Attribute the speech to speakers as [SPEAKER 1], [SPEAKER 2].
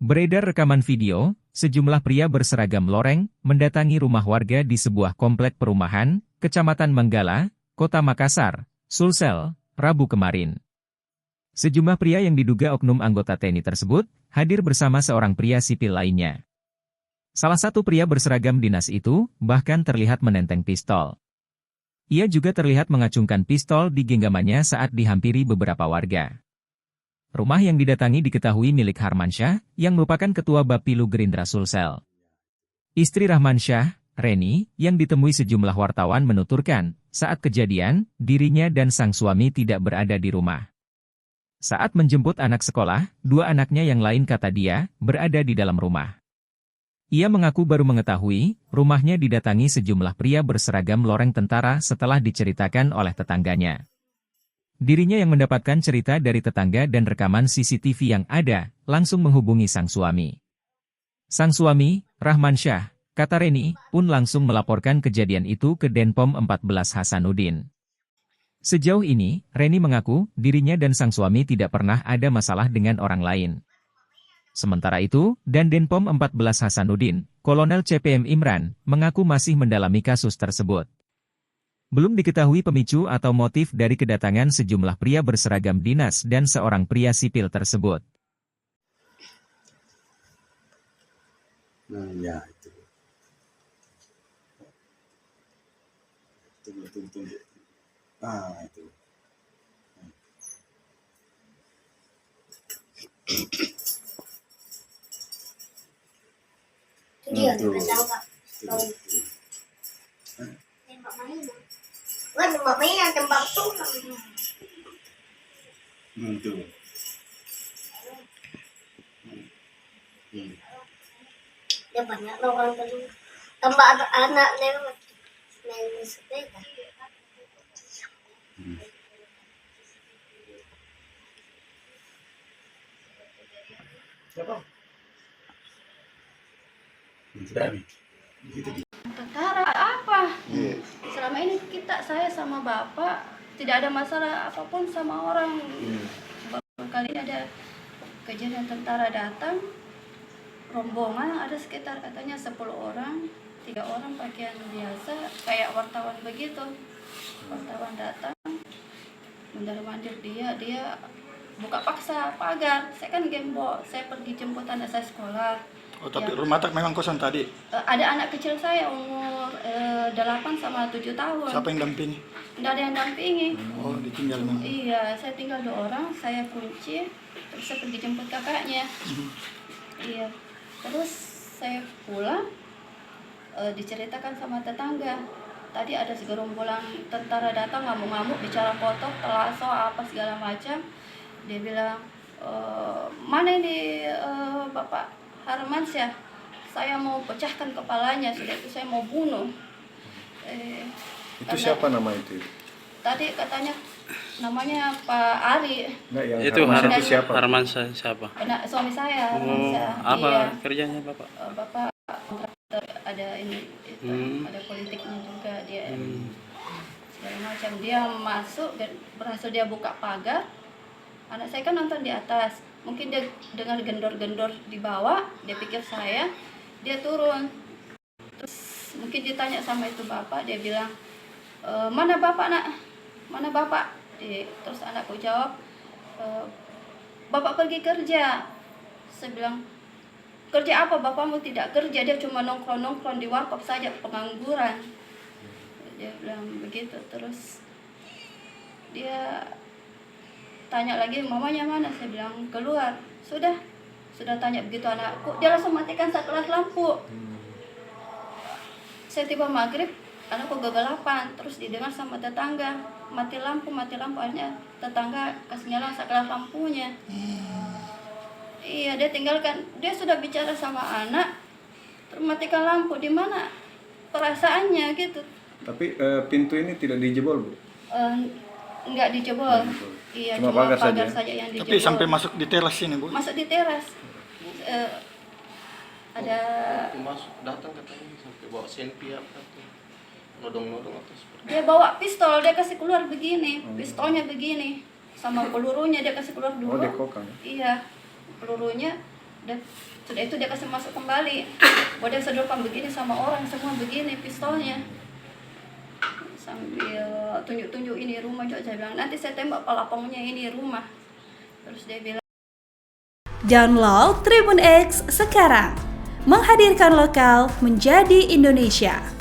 [SPEAKER 1] Beredar rekaman video, sejumlah pria berseragam loreng mendatangi rumah warga di sebuah komplek perumahan, Kecamatan Manggala, Kota Makassar, Sulsel, Rabu kemarin. Sejumlah pria yang diduga oknum anggota TNI tersebut hadir bersama seorang pria sipil lainnya. Salah satu pria berseragam dinas itu bahkan terlihat menenteng pistol. Ia juga terlihat mengacungkan pistol di genggamannya saat dihampiri beberapa warga. Rumah yang didatangi diketahui milik Harmansyah, yang merupakan Ketua Bapilu Gerindra Sulsel. Istri Rahmansyah, Reni, yang ditemui sejumlah wartawan menuturkan, saat kejadian, dirinya dan sang suami tidak berada di rumah. Saat menjemput anak sekolah, dua anaknya yang lain kata dia, berada di dalam rumah. Ia mengaku baru mengetahui, rumahnya didatangi sejumlah pria berseragam loreng tentara setelah diceritakan oleh tetangganya. Dirinya yang mendapatkan cerita dari tetangga dan rekaman CCTV yang ada, langsung menghubungi sang suami. Sang suami, Rahmansyah, kata Reni, pun langsung melaporkan kejadian itu ke Denpom 14 Hasanuddin. Sejauh ini, Reni mengaku, dirinya dan sang suami tidak pernah ada masalah dengan orang lain. Sementara itu, dan Denpom 14 Hasanuddin, Kolonel CPM Imran, mengaku masih mendalami kasus tersebut. Belum diketahui pemicu atau motif dari kedatangan sejumlah pria berseragam dinas dan seorang pria sipil tersebut.
[SPEAKER 2] Ya itu. Tunggu. Itu.
[SPEAKER 3] Dia Kak. Tembak main. Wah, tembak main, tembak tuh.
[SPEAKER 2] Tuh.
[SPEAKER 3] Dia banyak orang tadi. Tembak anak lewat main sepeda.
[SPEAKER 2] Siapa?
[SPEAKER 4] Tentara apa? Selama ini saya sama bapak tidak ada masalah apapun sama orang. Baru kali ini ada kejadian tentara datang, rombongan ada sekitar katanya 10 orang, 3 orang pakaian biasa kayak wartawan begitu. Wartawan datang, mondar-mandir dia buka paksa pagar. Saya kan gembok, saya pergi jemput anak saya sekolah.
[SPEAKER 5] Oh, tapi
[SPEAKER 4] ya.
[SPEAKER 5] rumah tak memang kosong tadi?
[SPEAKER 4] Ada anak kecil saya umur 8 sama 7 tahun. Siapa
[SPEAKER 5] yang dampingi?
[SPEAKER 4] Tidak ada yang dampingi.
[SPEAKER 5] Oh, ditinggal memang?
[SPEAKER 4] Iya, saya tinggal 2 orang, saya kunci, terus saya pergi jemput kakaknya. Iya, terus saya pulang, diceritakan sama tetangga. Tadi ada segerombolan tentara datang ngamuk-ngamuk, bicara kotor, telaso, apa segala macam. Dia bilang, mana ini Bapak Harmansyah, saya mau pecahkan kepalanya, sudah itu saya mau bunuh.
[SPEAKER 6] Itu siapa nama itu?
[SPEAKER 4] Tadi katanya namanya Pak Ari.
[SPEAKER 6] Nah, yang
[SPEAKER 7] itu
[SPEAKER 6] siapa?
[SPEAKER 7] Harmansyah siapa?
[SPEAKER 4] Suami saya.
[SPEAKER 7] Apa
[SPEAKER 4] iya.
[SPEAKER 7] kerjanya Bapak?
[SPEAKER 4] Bapak ada ini itu, ada politiknya juga dia. Segala macam. Dia masuk dan berhasil dia buka pagar. Anak saya kan nonton di atas. Mungkin dia dengar gendor-gendor di bawah, dia pikir saya, dia turun. Terus mungkin ditanya sama itu bapak, dia bilang, mana bapak nak? Mana bapak? Terus anakku jawab, bapak pergi kerja. Saya bilang, kerja apa? Bapakmu tidak kerja, dia cuma nongkrong-nongkrong di warkop saja, pengangguran. Dia bilang begitu. Terus dia tanya lagi, mamanya mana? Saya bilang keluar. Sudah tanya begitu anakku, dia langsung matikan satu lampu. Saya tiba maghrib, anakku kegelapan, terus didengar sama tetangga, mati lampu, akhirnya tetangga kasih nyala sekelas lampunya. Iya, dia tinggalkan, dia sudah bicara sama anak, terus matikan lampu. Di mana perasaannya gitu?
[SPEAKER 6] Tapi pintu ini tidak dijebol, Bu?
[SPEAKER 4] Enggak dijebol. Iya, cuma pagar saja yang dijebol.
[SPEAKER 5] Tapi sampai masuk di teras sini, Bu?
[SPEAKER 4] Masuk di teras. Ada
[SPEAKER 7] Masuk datang katanya sampai bawa senpi apa tuh. Nodong-nodong atau seperti.
[SPEAKER 4] Dia bawa pistol, dia kasih keluar begini, pistolnya begini. Sama pelurunya dia kasih keluar dulu.
[SPEAKER 6] Oh, dekokang.
[SPEAKER 4] Iya. Pelurunya Sudah itu dia kasih masuk kembali. Dia sodorkan begini sama orang semua begini pistolnya. Sambil tunjuk-tunjuk ini rumah juga. Saya bilang nanti saya tembak pelapongnya ini rumah. Terus dia bilang
[SPEAKER 8] Download Tribun X sekarang, menghadirkan lokal menjadi Indonesia.